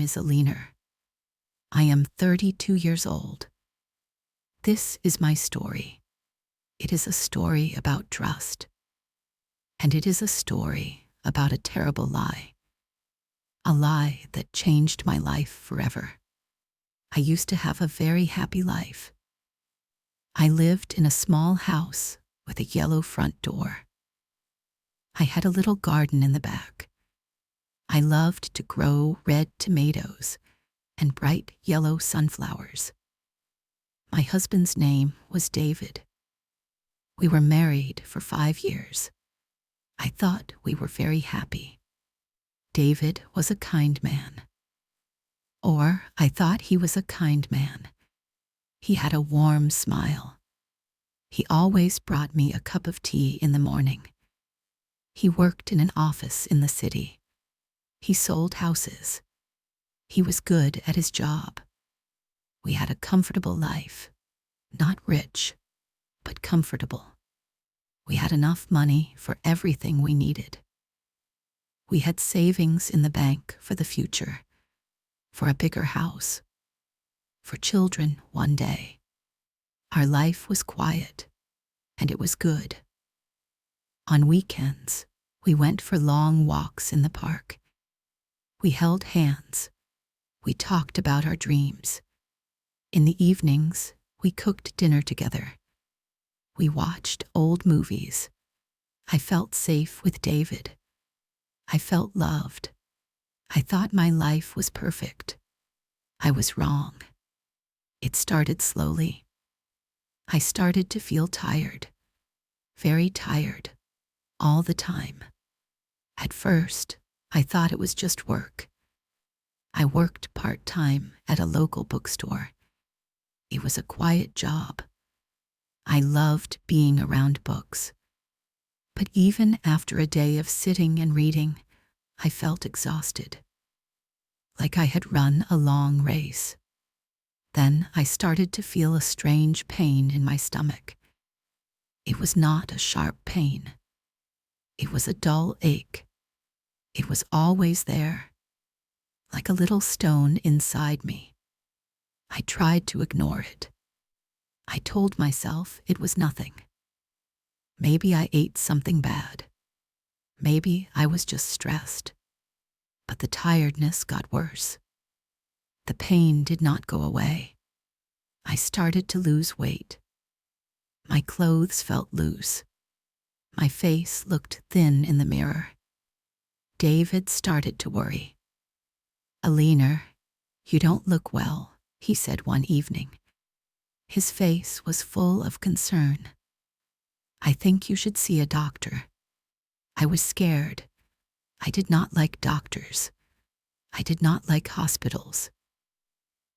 name is Alina. I am 32 years old. This is my story. It is a story about trust. And it is a story about a terrible lie. A lie that changed my life forever. I used to have a very happy life. I lived in a small house with a yellow front door. I had a little garden in the back. I loved to grow red tomatoes and bright yellow sunflowers. My husband's name was David. We were married for 5 years. I thought we were very happy. David was a kind man. Or I thought he was a kind man. He had a warm smile. He always brought me a cup of tea in the morning. He worked in an office in the city. He sold houses. He was good at his job. We had a comfortable life. Not rich, but comfortable. We had enough money for everything we needed. We had savings in the bank for the future, for a bigger house, for children one day. Our life was quiet, and it was good. On weekends, we went for long walks in the park. We held hands. We talked about our dreams. In the evenings, we cooked dinner together. We watched old movies. I felt safe with David. I felt loved. I thought my life was perfect. I was wrong. It started slowly. I started to feel tired, very tired, all the time. At first, I thought it was just work. I worked part-time at a local bookstore. It was a quiet job. I loved being around books. But even after a day of sitting and reading, I felt exhausted, like I had run a long race. Then I started to feel a strange pain in my stomach. It was not a sharp pain. It was a dull ache. It was always there, like a little stone inside me. I tried to ignore it. I told myself it was nothing. Maybe I ate something bad. Maybe I was just stressed. But the tiredness got worse. The pain did not go away. I started to lose weight. My clothes felt loose. My face looked thin in the mirror. David started to worry. "Alina, you don't look well," he said one evening. His face was full of concern. "I think you should see a doctor." I was scared. I did not like doctors. I did not like hospitals.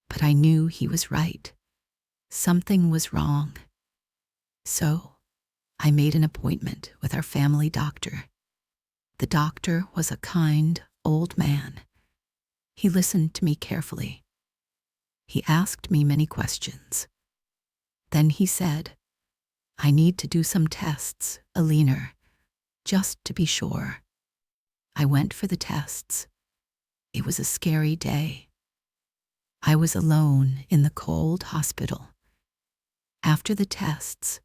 But I knew he was right. Something was wrong. So I made an appointment with our family doctor. The doctor was a kind, old man. He listened to me carefully. He asked me many questions. Then he said, "I need to do some tests, Alina, just to be sure." I went for the tests. It was a scary day. I was alone in the cold hospital. After the tests,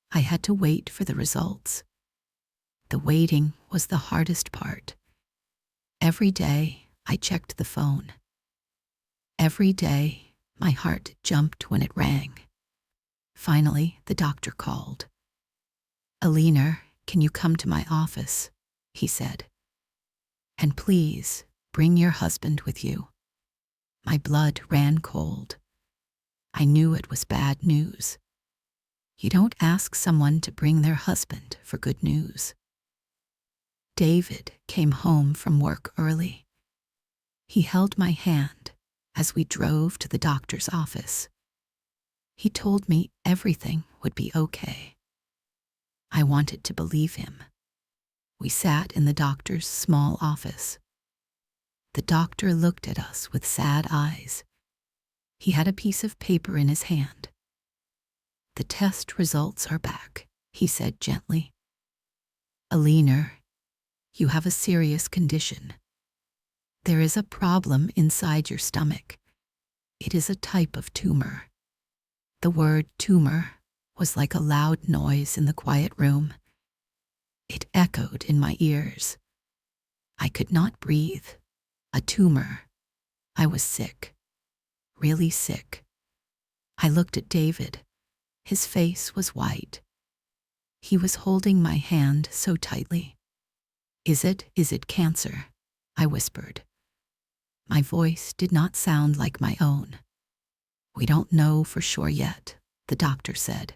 I had to wait for the results. The waiting was the hardest part. Every day, I checked the phone. Every day, my heart jumped when it rang. Finally, the doctor called. "Alina, can you come to my office?" he said. "And please, bring your husband with you." My blood ran cold. I knew it was bad news. You don't ask someone to bring their husband for good news. David came home from work early. He held my hand as we drove to the doctor's office. He told me everything would be okay. I wanted to believe him. We sat in the doctor's small office. The doctor looked at us with sad eyes. He had a piece of paper in his hand. "The test results are back," he said gently. "Alina, you have a serious condition. There is a problem inside your stomach. It is a type of tumor. The word tumor was like a loud noise in the quiet room. It echoed in my ears. I could not breathe. A tumor. I was sick. Really sick. I looked at David. His face was white. He was holding my hand so tightly. Is it cancer? I whispered. My voice did not sound like my own. We don't know for sure yet, the doctor said.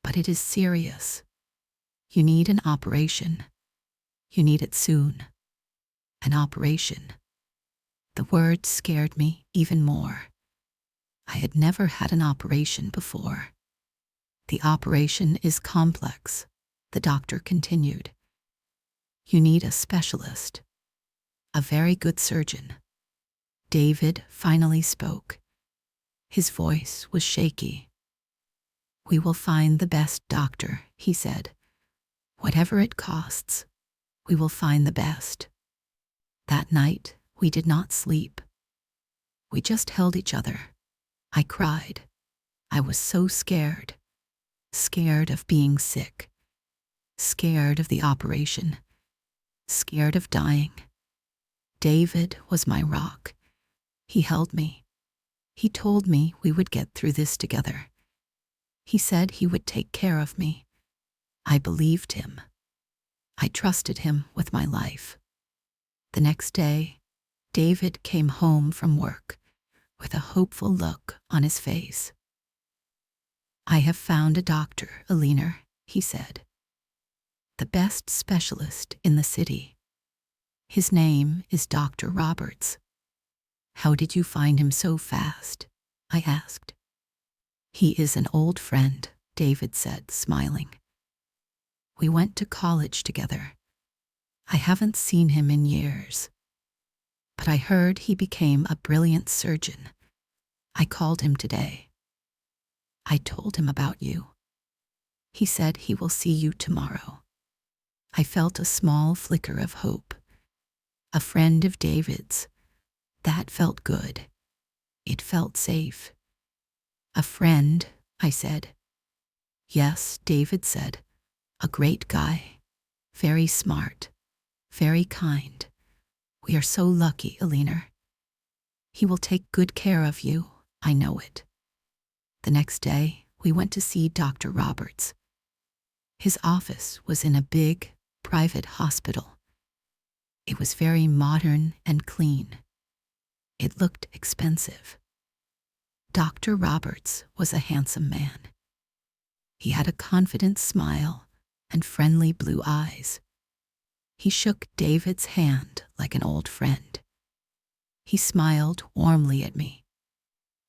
But it is serious. You need an operation. You need it soon. An operation. The word scared me even more. I had never had an operation before. The operation is complex, the doctor continued. You need a specialist, a very good surgeon. David finally spoke. His voice was shaky. We will find the best doctor, he said. Whatever it costs, we will find the best. That night, we did not sleep. We just held each other. I cried. I was so scared. Scared of being sick. Scared of the operation. Scared of dying. David was my rock. He held me. He told me we would get through this together. He said he would take care of me. I believed him. I trusted him with my life. The next day, David came home from work with a hopeful look on his face. I have found a doctor, Alina, he said. The best specialist in the city. His name is Dr. Roberts. How did you find him so fast? I asked. He is an old friend, David said, smiling. We went to college together. I haven't seen him in years. But I heard he became a brilliant surgeon. I called him today. I told him about you. He said he will see you tomorrow. I felt a small flicker of hope. A friend of David's. That felt good. It felt safe. A friend, I said. Yes, David said. A great guy. Very smart. Very kind. We are so lucky, Alina. He will take good care of you, I know it. The next day, we went to see Dr. Roberts. His office was in a big, private hospital. It was very modern and clean. It looked expensive. Dr. Roberts was a handsome man. He had a confident smile and friendly blue eyes. He shook David's hand like an old friend. He smiled warmly at me.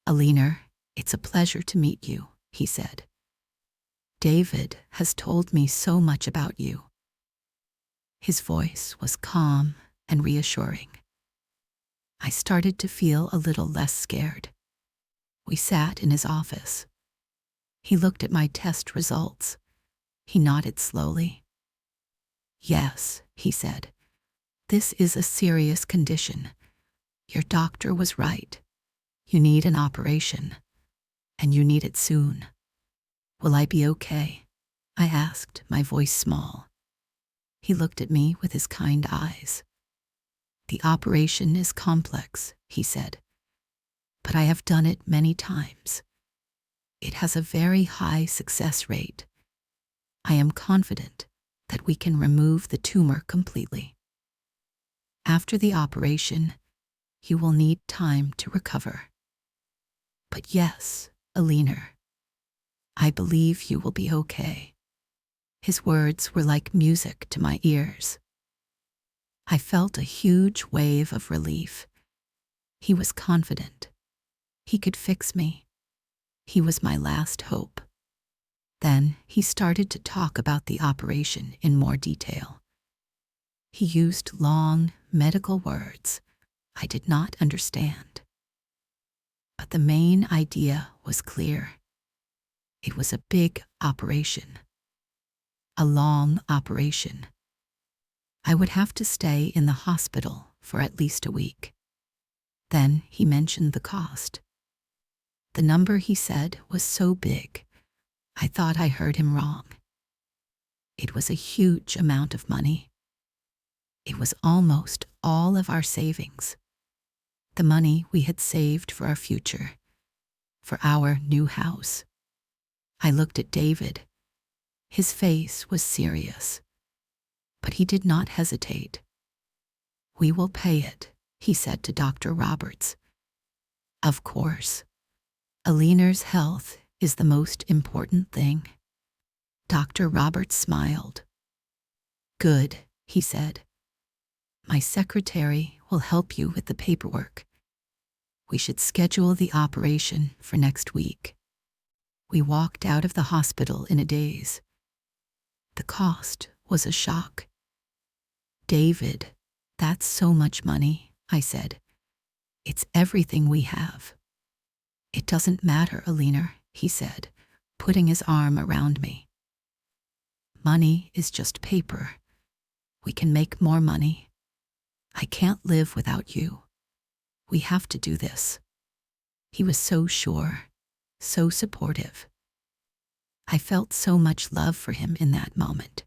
Alina, it's a pleasure to meet you, he said. David has told me so much about you. His voice was calm and reassuring. I started to feel a little less scared. We sat in his office. He looked at my test results. He nodded slowly. Yes, he said. This is a serious condition. Your doctor was right. You need an operation. And you need it soon. Will I be okay? I asked, my voice small. He looked at me with his kind eyes. The operation is complex, he said. But I have done it many times. It has a very high success rate. I am confident that we can remove the tumor completely. After the operation, you will need time to recover. But yes, Alina, I believe you will be okay. His words were like music to my ears. I felt a huge wave of relief. He was confident. He could fix me. He was my last hope. Then he started to talk about the operation in more detail. He used long medical words I did not understand. But the main idea was clear. It was a big operation. A long operation. I would have to stay in the hospital for at least a week. Then he mentioned the cost. The number he said was so big, I thought I heard him wrong. It was a huge amount of money. It was almost all of our savings. The money we had saved for our future, for our new house. I looked at David. His face was serious, but he did not hesitate. "We will pay it," he said to Dr. Roberts. "Of course. Alina's health is the most important thing." Dr. Roberts smiled. "Good," he said. "My secretary will help you with the paperwork. We should schedule the operation for next week." We walked out of the hospital in a daze. The cost was a shock. "David, that's so much money," I said. "It's everything we have." "It doesn't matter, Alina," he said, putting his arm around me. "Money is just paper. We can make more money. I can't live without you. We have to do this." He was so sure, so supportive. I felt so much love for him in that moment.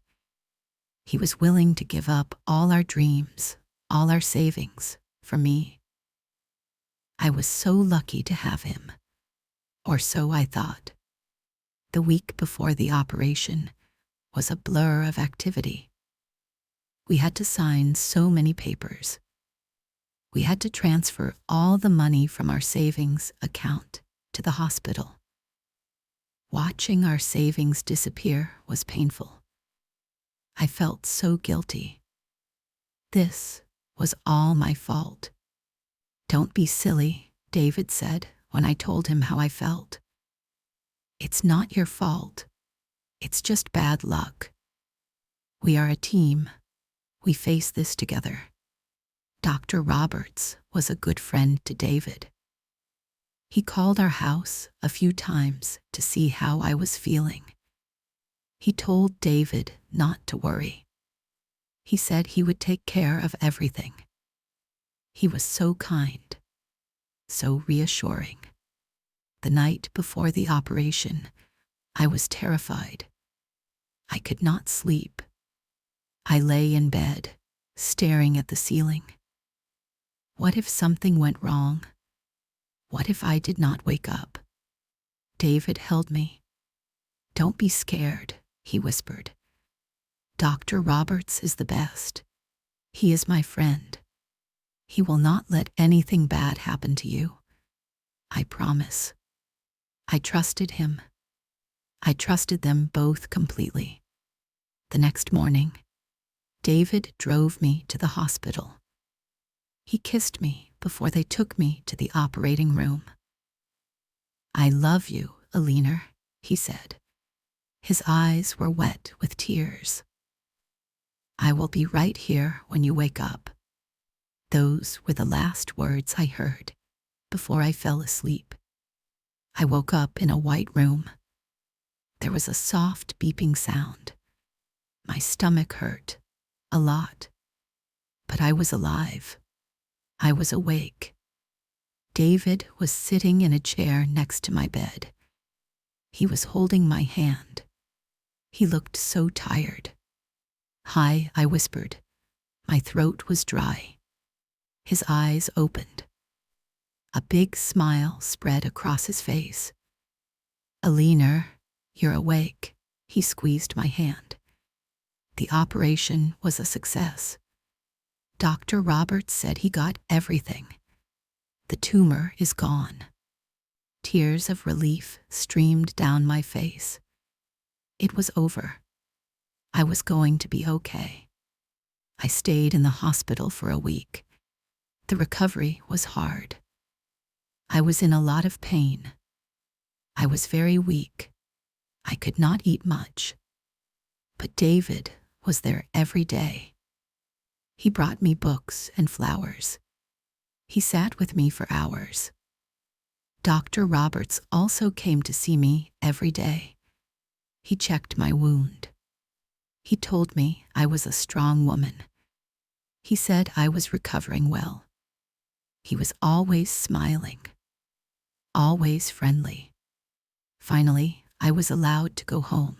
He was willing to give up all our dreams, all our savings, for me. I was so lucky to have him, or so I thought. The week before the operation was a blur of activity. We had to sign so many papers. We had to transfer all the money from our savings account to the hospital. Watching our savings disappear was painful. I felt so guilty. This was all my fault. "Don't be silly," David said when I told him how I felt. "It's not your fault. It's just bad luck. We are a team. We face this together." Dr. Roberts was a good friend to David. He called our house a few times to see how I was feeling. He told David not to worry. He said he would take care of everything. He was so kind, so reassuring. The night before the operation, I was terrified. I could not sleep. I lay in bed, staring at the ceiling. What if something went wrong? What if I did not wake up? David held me. "Don't be scared," he whispered. "Dr. Roberts is the best. He is my friend. He will not let anything bad happen to you. I promise." I trusted him. I trusted them both completely. The next morning, David drove me to the hospital. He kissed me before they took me to the operating room. "I love you, Alina," he said. His eyes were wet with tears. "I will be right here when you wake up." Those were the last words I heard before I fell asleep. I woke up in a white room. There was a soft beeping sound. My stomach hurt, a lot. But I was alive. I was awake. David was sitting in a chair next to my bed. He was holding my hand. He looked so tired. "Hi," I whispered. My throat was dry. His eyes opened. A big smile spread across his face. "Alina, you're awake." He squeezed my hand. The operation was a success. Dr. Roberts said he got everything. The tumor is gone. Tears of relief streamed down my face. It was over. I was going to be okay. I stayed in the hospital for a week. The recovery was hard. I was in a lot of pain. I was very weak. I could not eat much. But David was there every day. He brought me books and flowers. He sat with me for hours. Dr. Roberts also came to see me every day. He checked my wound. He told me I was a strong woman. He said I was recovering well. He was always smiling, always friendly. Finally, I was allowed to go home.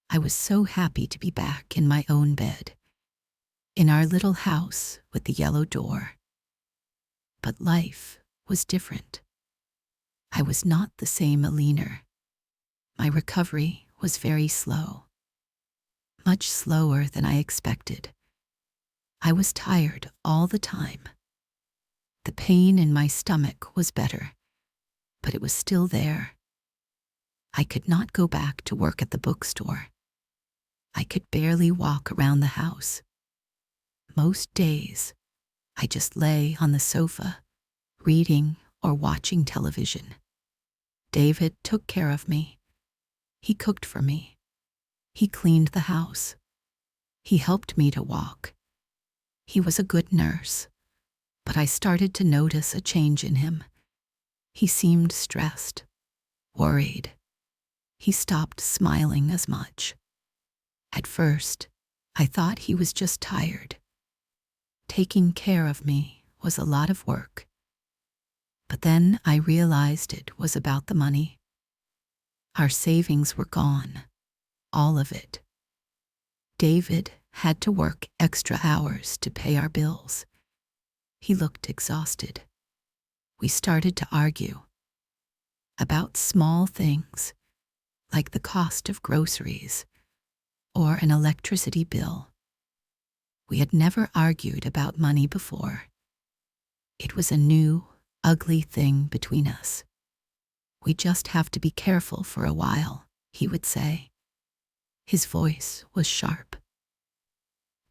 I was so happy to be back in my own bed, in our little house with the yellow door. But life was different. I was not the same Alina. My recovery was very slow, much slower than I expected. I was tired all the time. The pain in my stomach was better, but it was still there. I could not go back to work at the bookstore. I could barely walk around the house. Most days, I just lay on the sofa, reading or watching television. David took care of me. He cooked for me. He cleaned the house. He helped me to walk. He was a good nurse, but I started to notice a change in him. He seemed stressed, worried. He stopped smiling as much. At first, I thought he was just tired. Taking care of me was a lot of work. But then I realized it was about the money. Our savings were gone, all of it. David had to work extra hours to pay our bills. He looked exhausted. We started to argue about small things, like the cost of groceries or an electricity bill. We had never argued about money before. It was a new, ugly thing between us. We just have to be careful for a while, he would say. His voice was sharp.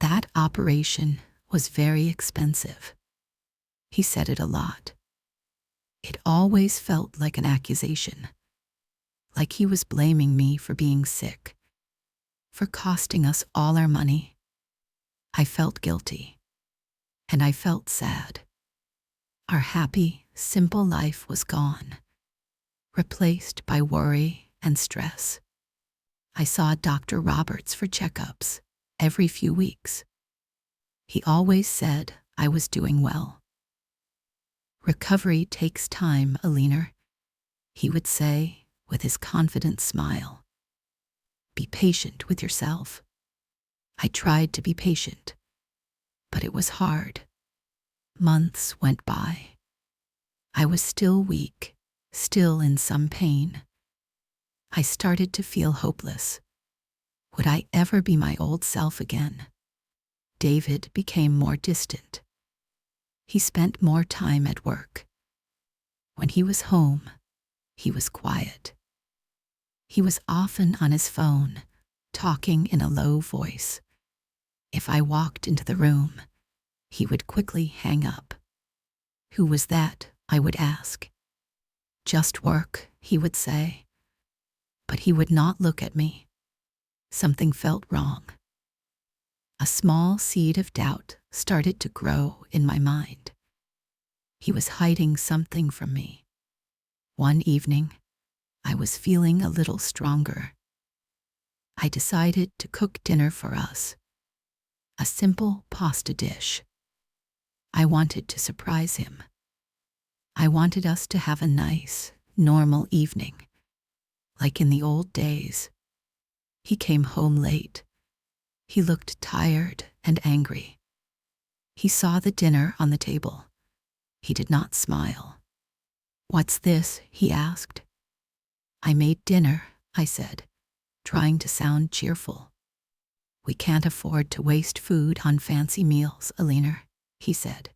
That operation was very expensive. He said it a lot. It always felt like an accusation, like he was blaming me for being sick, for costing us all our money. I felt guilty, and I felt sad. Our happy, simple life was gone, replaced by worry and stress. I saw Dr. Roberts for checkups every few weeks. He always said I was doing well. Recovery takes time, Alina, he would say with his confident smile. Be patient with yourself. I tried to be patient, but it was hard. Months went by. I was still weak, still in some pain. I started to feel hopeless. Would I ever be my old self again? David became more distant. He spent more time at work. When he was home, he was quiet. He was often on his phone, talking in a low voice. If I walked into the room, he would quickly hang up. Who was that? I would ask. Just work, he would say. But he would not look at me. Something felt wrong. A small seed of doubt started to grow in my mind. He was hiding something from me. One evening, I was feeling a little stronger. I decided to cook dinner for us. A simple pasta dish. I wanted to surprise him. I wanted us to have a nice, normal evening, like in the old days. He came home late. He looked tired and angry. He saw the dinner on the table. He did not smile. What's this? He asked. I made dinner, I said, trying to sound cheerful. We can't afford to waste food on fancy meals, Alina, he said.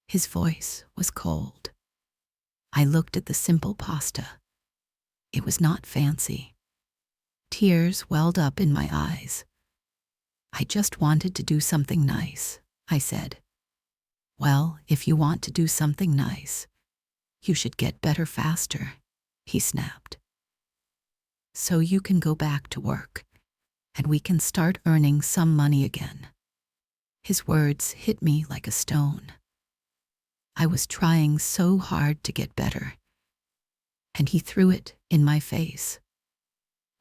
His voice was cold. I looked at the simple pasta. It was not fancy. Tears welled up in my eyes. I just wanted to do something nice, I said. Well, if you want to do something nice, you should get better faster, he snapped. So you can go back to work, and we can start earning some money again. His words hit me like a stone. I was trying so hard to get better, and he threw it in my face.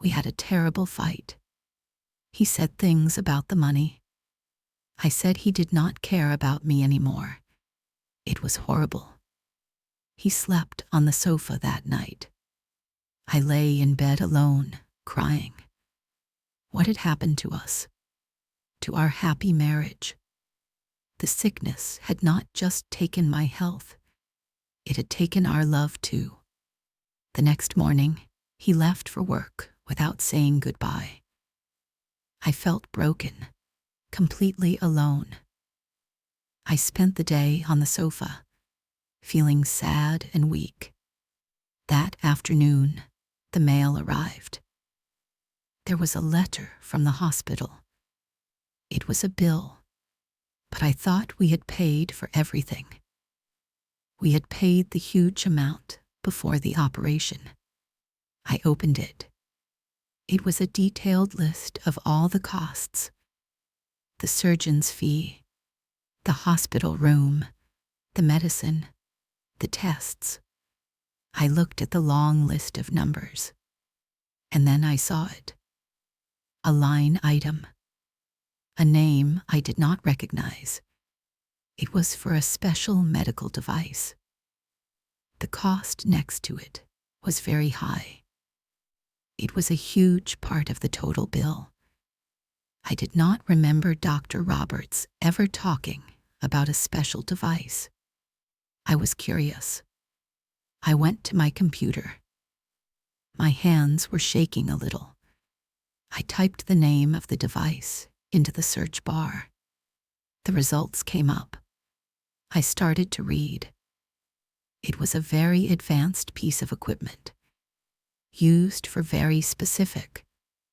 We had a terrible fight. He said things about the money. I said he did not care about me anymore. It was horrible. He slept on the sofa that night. I lay in bed alone, crying. What had happened to us? To our happy marriage? The sickness had not just taken my health. It had taken our love too. The next morning, he left for work without saying goodbye. I felt broken, completely alone. I spent the day on the sofa, feeling sad and weak. That afternoon, the mail arrived. There was a letter from the hospital. It was a bill, but I thought we had paid for everything. We had paid the huge amount before the operation. I opened it. It was a detailed list of all the costs: the surgeon's fee, the hospital room, the medicine, the tests. I looked at the long list of numbers, and then I saw it. A line item. A name I did not recognize. It was for a special medical device. The cost next to it was very high. It was a huge part of the total bill. I did not remember Dr. Roberts ever talking about a special device. I was curious. I went to my computer. My hands were shaking a little. I typed the name of the device into the search bar. The results came up. I started to read. It was a very advanced piece of equipment, used for very specific,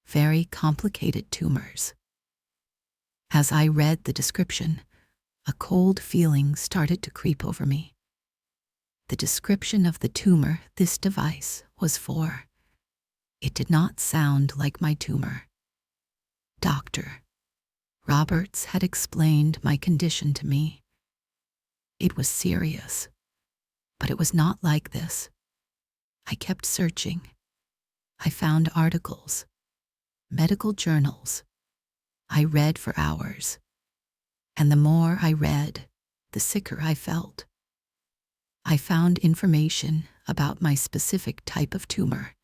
very complicated tumors. As I read the description, a cold feeling started to creep over me. The description of the tumor this device was for. It did not sound like my tumor. Dr. Roberts had explained my condition to me. It was serious, but it was not like this. I kept searching. I found articles, medical journals. I read for hours, and the more I read, the sicker I felt. I found information about my specific type of tumor,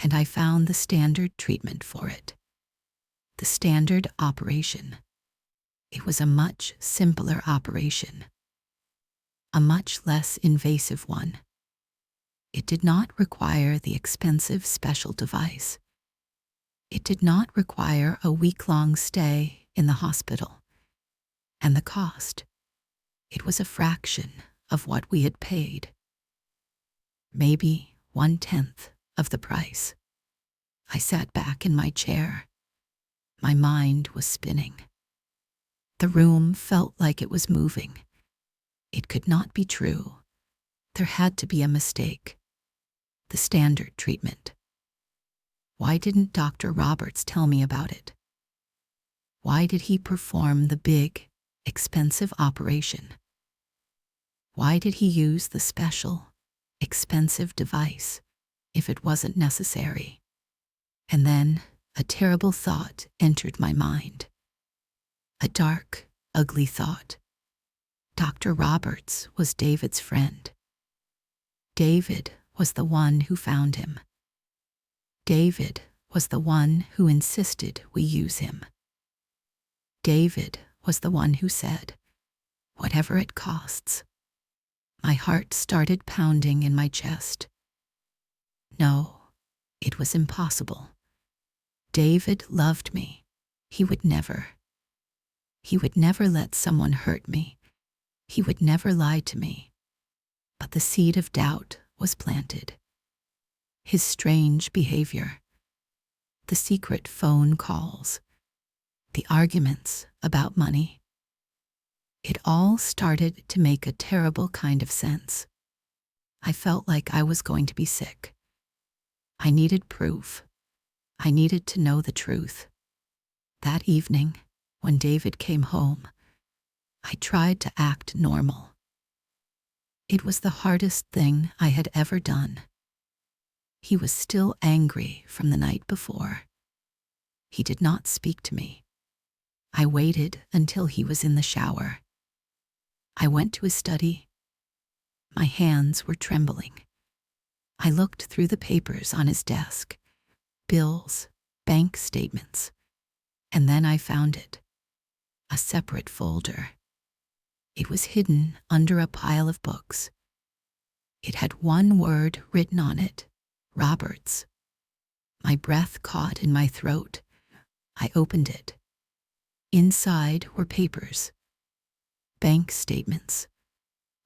and I found the standard treatment for it, the standard operation. It was a much simpler operation, a much less invasive one. It did not require the expensive special device. It did not require a week-long stay in the hospital. And the cost, it was a fraction of what we had paid. Maybe 1/10 of the price. I sat back in my chair. My mind was spinning. The room felt like it was moving. It could not be true. There had to be a mistake. The standard treatment. Why didn't Dr. Roberts tell me about it? Why did he perform the big, expensive operation? Why did he use the special, expensive device if it wasn't necessary? And then a terrible thought entered my mind. A dark, ugly thought. Dr. Roberts was David's friend. David was the one who found him. David was the one who insisted we use him. David was the one who said, "Whatever it costs." My heart started pounding in my chest. No, it was impossible. David loved me. He would never. He would never let someone hurt me. He would never lie to me. But the seed of doubt was planted. His strange behavior, the secret phone calls, the arguments about money. It all started to make a terrible kind of sense. I felt like I was going to be sick. I needed proof. I needed to know the truth. That evening, when David came home, I tried to act normal. It was the hardest thing I had ever done. He was still angry from the night before. He did not speak to me. I waited until he was in the shower. I went to his study. My hands were trembling. I looked through the papers on his desk, bills, bank statements, and then I found it, a separate folder. It was hidden under a pile of books. It had one word written on it, Roberts. My breath caught in my throat. I opened it. Inside were papers, bank statements,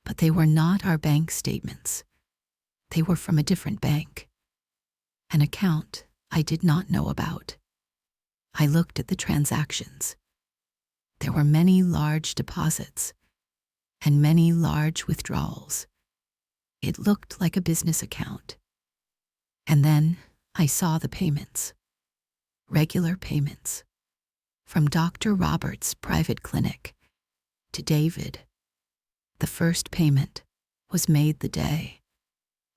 but they were not our bank statements. They were from a different bank, an account I did not know about. I looked at the transactions. There were many large deposits and many large withdrawals. It looked like a business account. And then I saw the payments, regular payments, from Dr. Roberts' private clinic to David. The first payment was made the day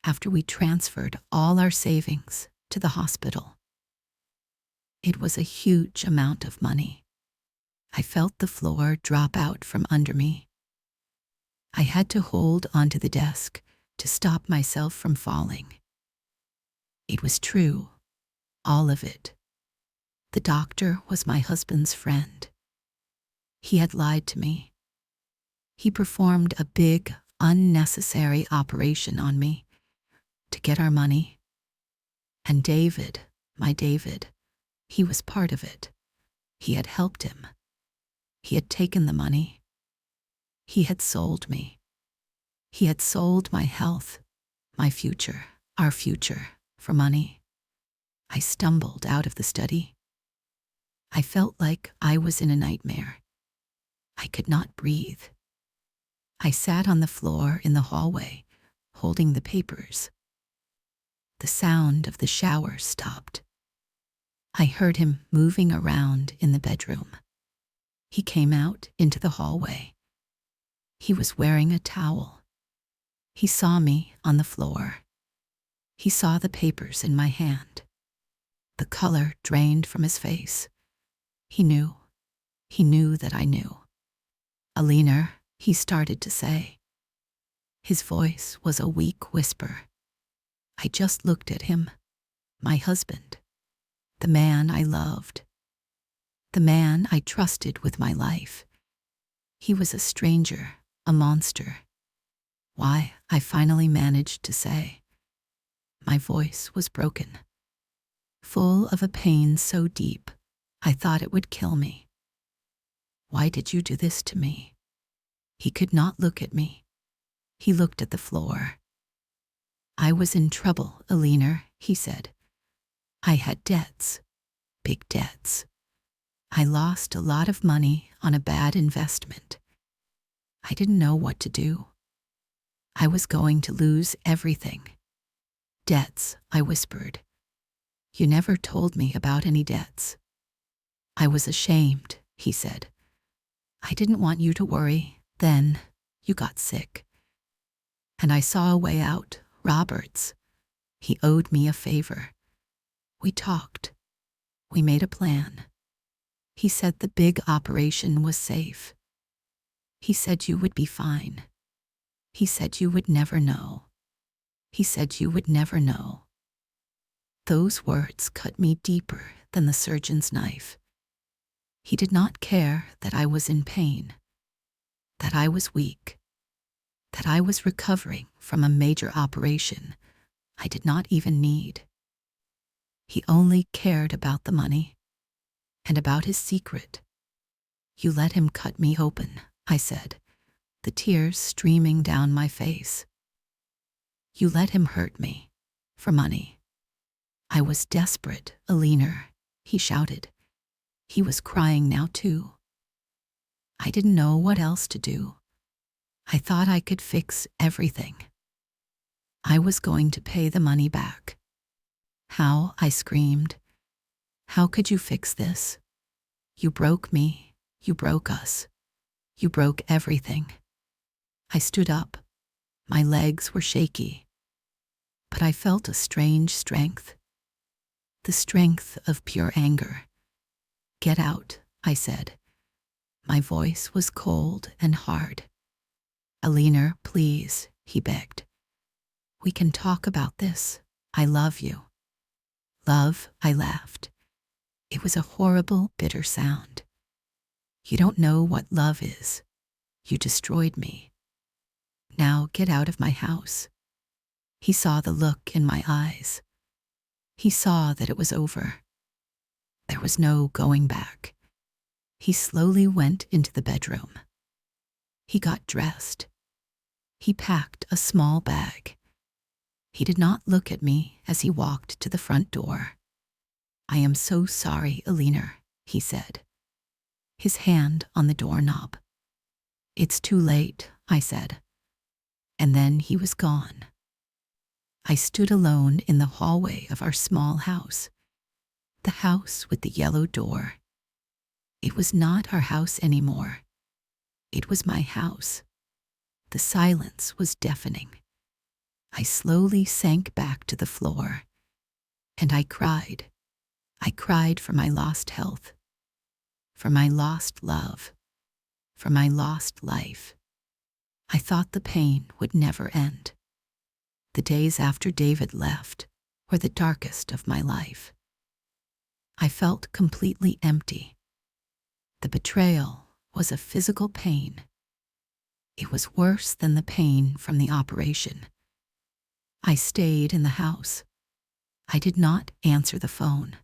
after we transferred all our savings to the hospital. It was a huge amount of money. I felt the floor drop out from under me. I had to hold onto the desk to stop myself from falling. It was true, all of it. The doctor was my husband's friend. He had lied to me. He performed a big, unnecessary operation on me to get our money. And David, my David, he was part of it. He had helped him. He had taken the money. He had sold me. He had sold my health, my future, our future, for money. I stumbled out of the study. I felt like I was in a nightmare. I could not breathe. I sat on the floor in the hallway, holding the papers. The sound of the shower stopped. I heard him moving around in the bedroom. He came out into the hallway. He was wearing a towel. He saw me on the floor. He saw the papers in my hand. The color drained from his face. He knew that I knew. "Alina," he started to say. His voice was a weak whisper. I just looked at him, my husband, the man I loved, the man I trusted with my life. He was a stranger, a monster. Why, I finally managed to say. My voice was broken, full of a pain so deep I thought it would kill me. "Why did you do this to me?" He could not look at me. He looked at the floor. "I was in trouble, Alina," he said. "I had debts, big debts. I lost a lot of money on a bad investment. I didn't know what to do. I was going to lose everything. Debts," I whispered. "You never told me about any debts." "I was ashamed," he said. "I didn't want you to worry. Then you got sick. And I saw a way out, Roberts. He owed me a favor. We talked. We made a plan. He said the big operation was safe. He said you would be fine. He said you would never know. He said you would never know." Those words cut me deeper than the surgeon's knife. He did not care that I was in pain, that I was weak, that I was recovering from a major operation I did not even need. He only cared about the money and about his secret. "You let him cut me open," I said, the tears streaming down my face. "You let him hurt me, for money." "I was desperate, Alina," he shouted. He was crying now too. I didn't know what else to do. I thought I could fix everything. I was going to pay the money back. "How?" I screamed. "How could you fix this? You broke me. You broke us. You broke everything." I stood up. My legs were shaky. But I felt a strange strength. The strength of pure anger. "Get out," I said. My voice was cold and hard. "Alina, please," he begged. "We can talk about this. I love you." "Love?" I laughed. It was a horrible, bitter sound. "You don't know what love is. You destroyed me. Now get out of my house." He saw the look in my eyes. He saw that it was over. There was no going back. He slowly went into the bedroom. He got dressed. He packed a small bag. He did not look at me as he walked to the front door. "I am so sorry, Alina," he said, his hand on the doorknob. "It's too late," I said. And then he was gone. I stood alone in the hallway of our small house, the house with the yellow door. It was not our house anymore. It was my house. The silence was deafening. I slowly sank back to the floor, and I cried. I cried for my lost health, for my lost love, for my lost life. I thought the pain would never end. The days after David left were the darkest of my life. I felt completely empty. The betrayal was a physical pain. It was worse than the pain from the operation. I stayed in the house. I did not answer the phone.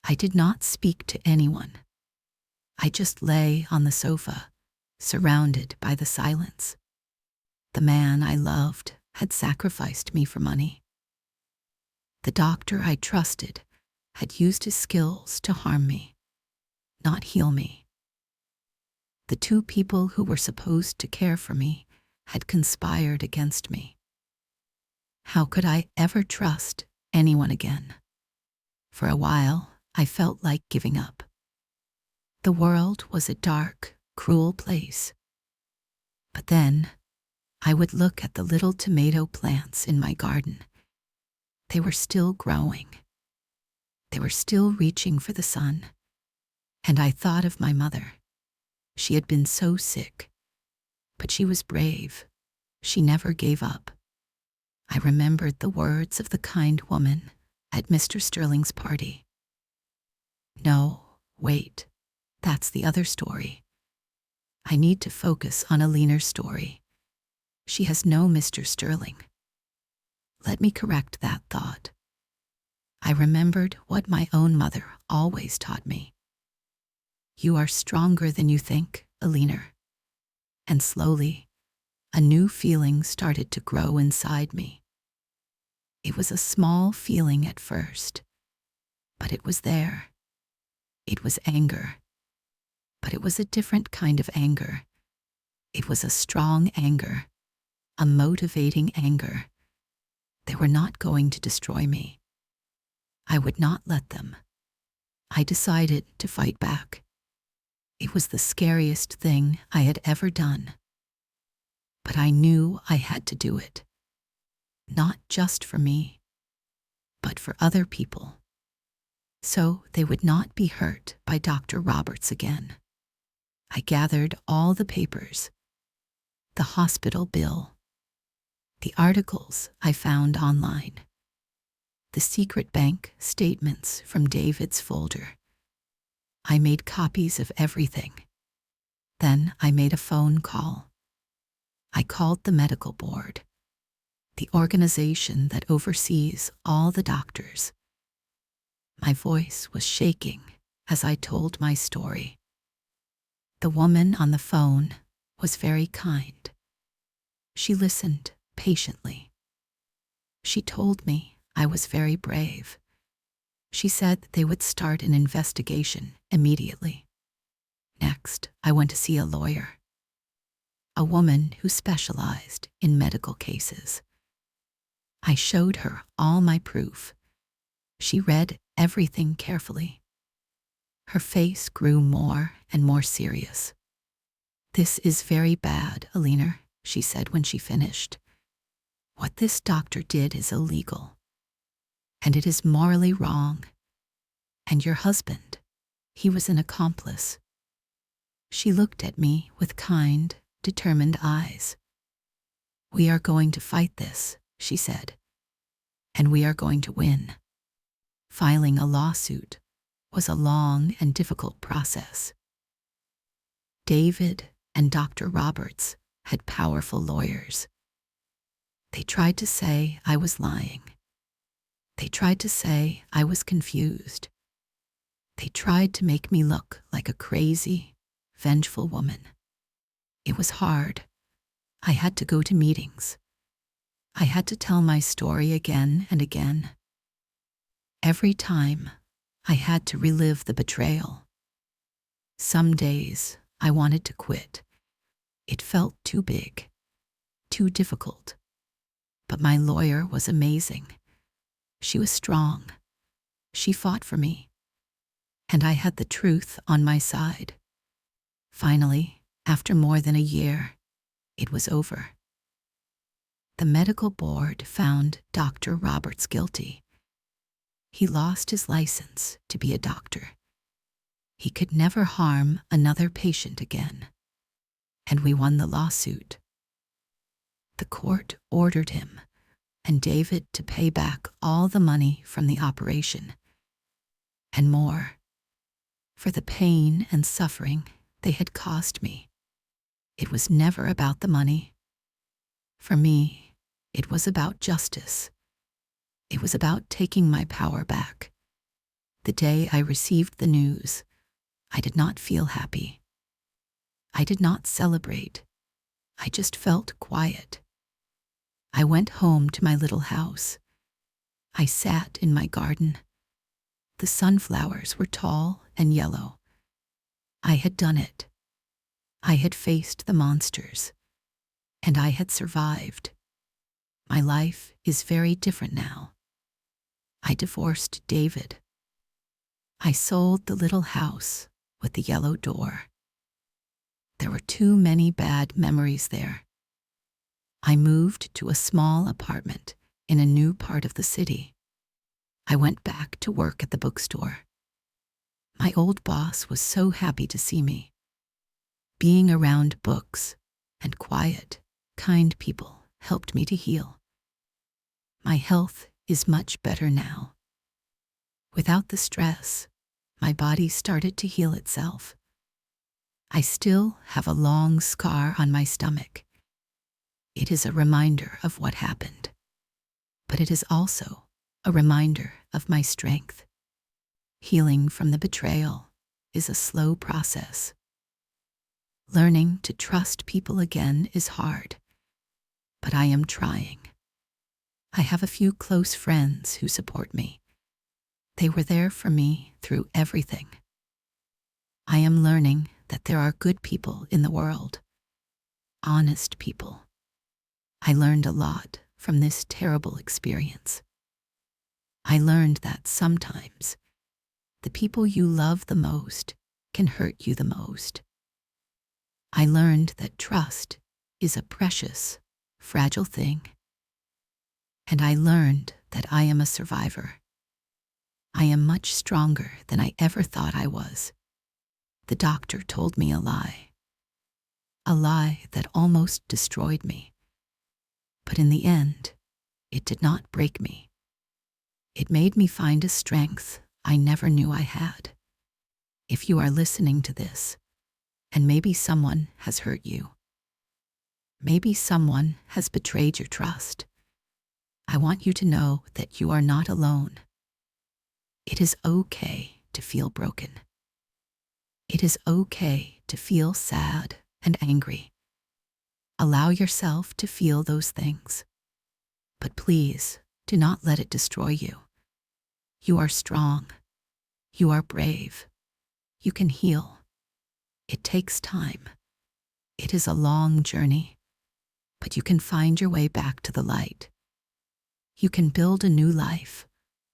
I did not speak to anyone. I just lay on the sofa, surrounded by the silence. The man I loved had sacrificed me for money. The doctor I trusted had used his skills to harm me, not heal me. The two people who were supposed to care for me had conspired against me. How could I ever trust anyone again? For a while, I felt like giving up. The world was a dark, cruel place. But then, I would look at the little tomato plants in my garden. They were still growing. They were still reaching for the sun. And I thought of my mother. She had been so sick, but she was brave. She never gave up. I remembered the words of the kind woman at Mr. Sterling's party. "No, wait, that's the other story. I need to focus on Alina's story. She has no Mr. Sterling." Let me correct that thought. I remembered what my own mother always taught me. "You are stronger than you think, Alina." And slowly, a new feeling started to grow inside me. It was a small feeling at first, but it was there. It was anger, but it was a different kind of anger. It was a strong anger, a motivating anger. They were not going to destroy me. I would not let them. I decided to fight back. It was the scariest thing I had ever done. But I knew I had to do it. Not just for me, but for other people. So they would not be hurt by Dr. Roberts again. I gathered all the papers, the hospital bill, the articles I found online, the secret bank statements from David's folder. I made copies of everything. Then I made a phone call. I called the medical board, the organization that oversees all the doctors. My voice was shaking as I told my story. The woman on the phone was very kind. She listened patiently. She told me I was very brave. She said they would start an investigation immediately. Next, I went to see a lawyer, a woman who specialized in medical cases. I showed her all my proof. She read everything carefully. Her face grew more and more serious. "This is very bad, Alina," she said when she finished. "What this doctor did is illegal, and it is morally wrong. And your husband, he was an accomplice." She looked at me with kind, determined eyes. "We are going to fight this," she said, "and we are going to win." Filing a lawsuit was a long and difficult process. David and Dr. Roberts had powerful lawyers. They tried to say I was lying. They tried to say I was confused. They tried to make me look like a crazy, vengeful woman. It was hard. I had to go to meetings. I had to tell my story again and again. Every time, I had to relive the betrayal. Some days, I wanted to quit. It felt too big, too difficult. But my lawyer was amazing. She was strong. She fought for me. And I had the truth on my side. Finally, after more than a year, it was over. The medical board found Dr. Roberts guilty. He lost his license to be a doctor. He could never harm another patient again. And we won the lawsuit. The court ordered him and David to pay back all the money from the operation, and more, for the pain and suffering they had caused me. It was never about the money. For me, it was about justice. It was about taking my power back. The day I received the news, I did not feel happy. I did not celebrate. I just felt quiet. I went home to my little house. I sat in my garden. The sunflowers were tall and yellow. I had done it. I had faced the monsters, and I had survived. My life is very different now. I divorced David. I sold the little house with the yellow door. There were too many bad memories there. I moved to a small apartment in a new part of the city. I went back to work at the bookstore. My old boss was so happy to see me. Being around books and quiet, kind people helped me to heal. My health is much better now. Without the stress, my body started to heal itself. I still have a long scar on my stomach. It is a reminder of what happened, but it is also a reminder of my strength. Healing from the betrayal is a slow process. Learning to trust people again is hard, but I am trying. I have a few close friends who support me. They were there for me through everything. I am learning that there are good people in the world, honest people. I learned a lot from this terrible experience. I learned that sometimes the people you love the most can hurt you the most. I learned that trust is a precious, fragile thing. And I learned that I am a survivor. I am much stronger than I ever thought I was. The doctor told me a lie that almost destroyed me. But in the end, it did not break me. It made me find a strength I never knew I had. If you are listening to this, and maybe someone has hurt you, maybe someone has betrayed your trust, I want you to know that you are not alone. It is okay to feel broken. It is okay to feel sad and angry. Allow yourself to feel those things. But please, do not let it destroy you. You are strong. You are brave. You can heal. It takes time. It is a long journey, but you can find your way back to the light. You can build a new life,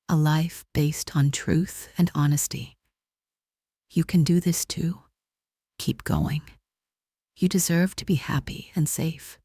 a life based on truth and honesty. You can do this too. Keep going. You deserve to be happy and safe.